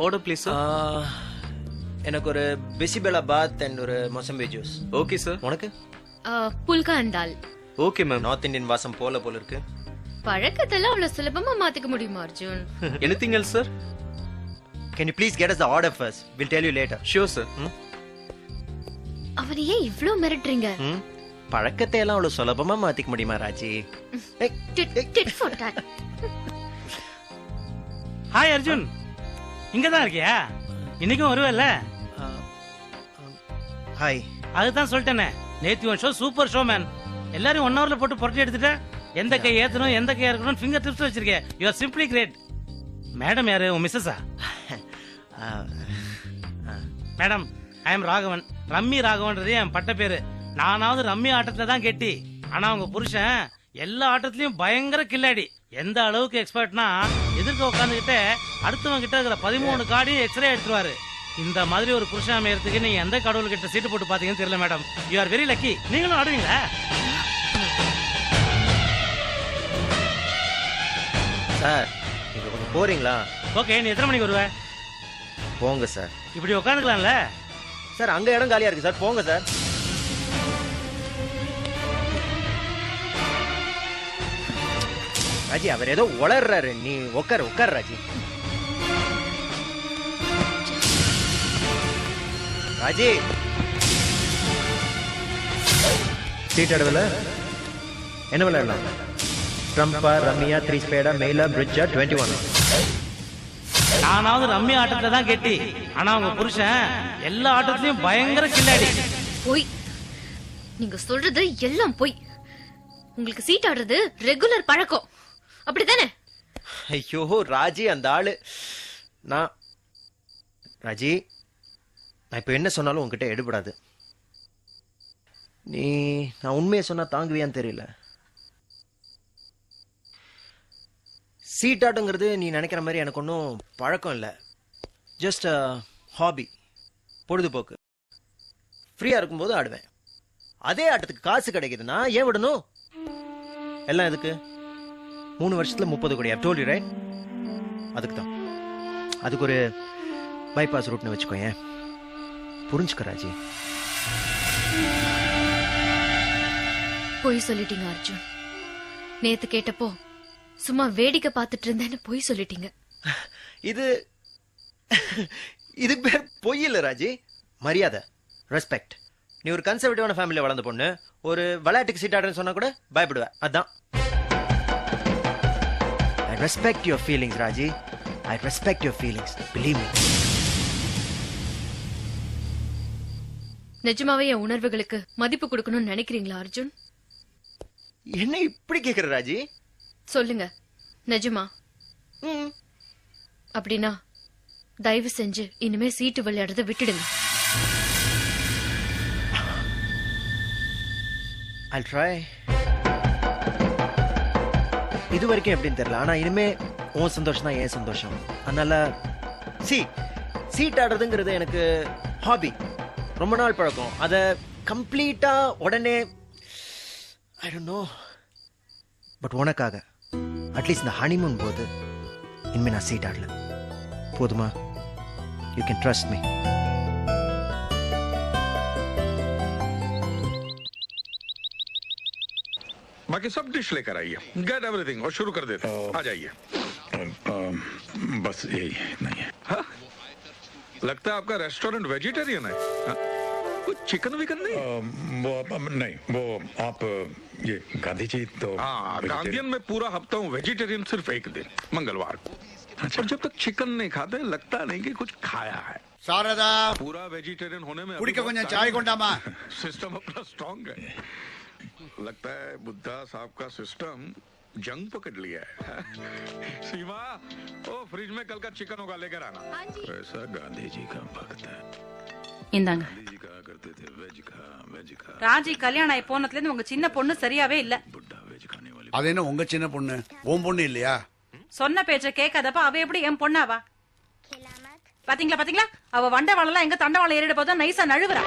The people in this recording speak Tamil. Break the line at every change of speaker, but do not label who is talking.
Order please, sir.
எனக்கு ஒரு பிசிபெலா பாத் அண்ட் ஒரு மொசம்பி ஜூஸ்.
Okay, sir.
உனக்கு?
Phulka and dal.
Okay, ma'am.
North Indian வாசம் போல இருக்கு.
பழக்கத்தெல்லாம் அவ்வளவு சுலபமா மாத்திக்க முடியுமா Arjun?
Anything else, sir?
Can you please get us the order first? We'll tell you later.
Sure, sir.
அவனை ஏன் இவ்ளோ மிரட்டுறீங்க?
பழக்கத்தை எல்லாம் அவ்வளவு சுலபமா மாத்திக்க முடியுமா Raji?
Tit for tat.
Hi Arjun, இங்கதான் இருக்கியா? இன்னைக்கும் வருவல்ல?
ஹாய்.
அதுதான் சொல்லிட்டேனே, நேத்து ஷோ சூப்பர் ஷோ மேன். எல்லாரும் 1 hourல போட்டு புரட்டி எடுத்துட்ட. எந்த கை ஏத்தணும் எந்த கை இறக்கணும் ஃபிங்கர் டிப்ஸ் வச்சிருக்கேன். You are simply great. Madam யாரு? உன் மிஸ்ஸஸா? Madam, I am Raghavan. Rummy ராகவன்றது என் பட்ட பேரு. நானாவது ரம்மி ஆட்டத்துல தான் கெட்டி. ஆனா உங்க புருஷன் எல்லா ஆட்டத்திலயும் பயங்கர கில்லாடி. எந்த அளவுக்கு எக்ஸ்பர்ட்னா, எதிர்க்க உட்காந்துக்கிட்ட அடுத்தவங்க கிட்ட இருக்கிற 13 கார்டையும் எக்ஸ்ரே எடுத்துருவாரு. இந்த மாதிரி ஒரு புருஷன் அமையறதுக்கு நீங்க எந்த கடவுள் கிட்ட சீட்டு போட்டு பாத்தீங்கன்னு தெரியல madam. You are very lucky. நீங்களும் ஆடுவீங்களா?
சார், நீங்க கொஞ்சம் போறீங்களா?
ஓகே, நீ எத்தனை மணிக்கு வருவ?
போங்க சார்.
இப்படி உட்காந்துக்கலாம்ல
சார்? அங்க இடம் காலியா இருக்கு சார், போங்க சார். ராஜி, அவர் ஏதோ உளர்றாரு. நீ உட்கார் ராஜி. ராஜி, சீட் அடுவல என்ன விளையாடலாம்? ட்ரம்பா, ரம்மியா, 3 ஸ்பேடா, மெயிலா, பிரிட்ஜா, 21?
நானாவது ரம்மி ஆட்டத்துல தான் கெட்டி. ஆனா உங்க புருஷன் எல்லா ஆட்டத்திலயும் பயங்கர கில்லாடி.
போய், நீங்க சொல்றது எல்லாம் போய். உங்களுக்கு சீட் ஆடுறது ரெகுலர் பழக்கம், அப்படிதானே?
ஐயோ ராஜி, அந்த ஆளு ராஜி, நான் இப்ப என்ன சொன்னாலும் உன்கிட்ட எடுபடாது. நான் உண்மையை சொன்னா தாங்குவியான்னு தெரியல. சீட்டாட்டங்கிறது நீ நினைக்கிற மாதிரி எனக்கு ஒன்றும் பழக்கம் இல்லை. ஜஸ்ட் ஹாபி, பொழுதுபோக்கு. ஃப்ரீயா இருக்கும்போது ஆடுவேன். அதே ஆட்டத்துக்கு காசு கிடைக்குதுன்னா ஏன் விடணும்? எல்லாம் எதுக்கு? 3 வருஷத்துல 30 கோடி. I've told you, right? அதுக்கு தான். அதுக்கு ஒரு பைபாஸ் ரூட்னு வச்சுக்கோயேன். புரிஞ்சுக்க ராஜி.
பொய் சொல்லிட்டீங்க அர்ஜுன். நேத்து கேட்டப்போ சும்மா வேடிக்கை பார்த்துட்டு இருந்தேன்னு பொய் சொல்லிட்டீங்க.
இது பேர் பொய் இல்ல ராஜி, மரியாதை, ரெஸ்பெக்ட். நீ ஒரு கன்சர்வேட்டிவான ஃபேமிலில வளர்ந்த பொண்ணு. ஒரு விளையாட்டுக்கு சீட் ஆடுறேன்னு சொன்னா கூட பயப்படுவேன். அதான். I respect your feelings, Raji. I respect your feelings. Believe me.
நிஜமாவே என் உணர்வுகளுக்கு மதிப்பு கொடுக்கணும்னு நினைக்கிறீங்களா அர்ஜுன்?
என்ன இப்படி கேக்குற ராஜி?
சொல்லுங்க, நிஜமா? அப்படின்னா தயவு செஞ்சு இனிமே சீட்டு விளையாடுறத விட்டுடுங்க.
I'll try. இது வரைக்கும் எப்படின்னு தெரியல. ஆனா இனிமே உன் சந்தோஷம் தான் என் சந்தோஷம். அதனால சீட் ஆடுறதுங்கிறது எனக்கு ஹாபி, ரொம்ப நாள் பழக்கம். அத கம்ப்ளீட்டா உடனே ஐ டோன்ட் நோ. பட் உனக்காக அட்லீஸ்ட் இந்த ஹனிமூன் போது இனிமே நான் சீட் ஆடல. போதுமா? You can trust me.
बाकी सब डिश लेकर आइए. गेट एवरीथिंग और शुरू कर देते हैं. आ जाइए. बस यही नहीं है. हाँ? लगता है आपका रेस्टोरेंट वेजिटेरियन है. हाँ? कुछ चिकन विकन नहीं?
वो नहीं, वो आप ये गांधी जी तो
हाँ, गांधीयन में पूरा हफ्ता हूँ वेजिटेरियन, सिर्फ एक दिन मंगलवार को. और जब तक चिकन नहीं खाते लगता नहीं कि कुछ खाया है.
सारदा
पूरा वेजिटेरियन होने में
कुड़ी का चाय कोंडामा
सिस्टम अपना स्ट्रॉन्ग है. लगता है बुद्धा साहब का सिस्टम जंग पकड़ लिया है. सीमा, ओ फ्रिज में कल का चिकन होगा, लेकर आना. ऐसा गांधी जी का भक्त है.
இந்தாங்க.
गांधी जी कहा करते थे वेज खा.
ராஜி கல்யாணம் ஆகி போனதுல இருந்து உங்க சின்ன பொண்ணு சரியாவே இல்ல.
बुड्ढा वेज खाने वाली.
அது என்ன உங்க சின்ன பொண்ணு? உன் பொண்ணு இல்லையா?
சொன்ன பேச்ச கேட்காதப்ப அவ எப்படி என் பொண்ணாவா? பாத்தீங்களா, அவ வண்டவாளம் எங்க தண்டவாளம் ஏறிட போதா நைசா நழுவுறா.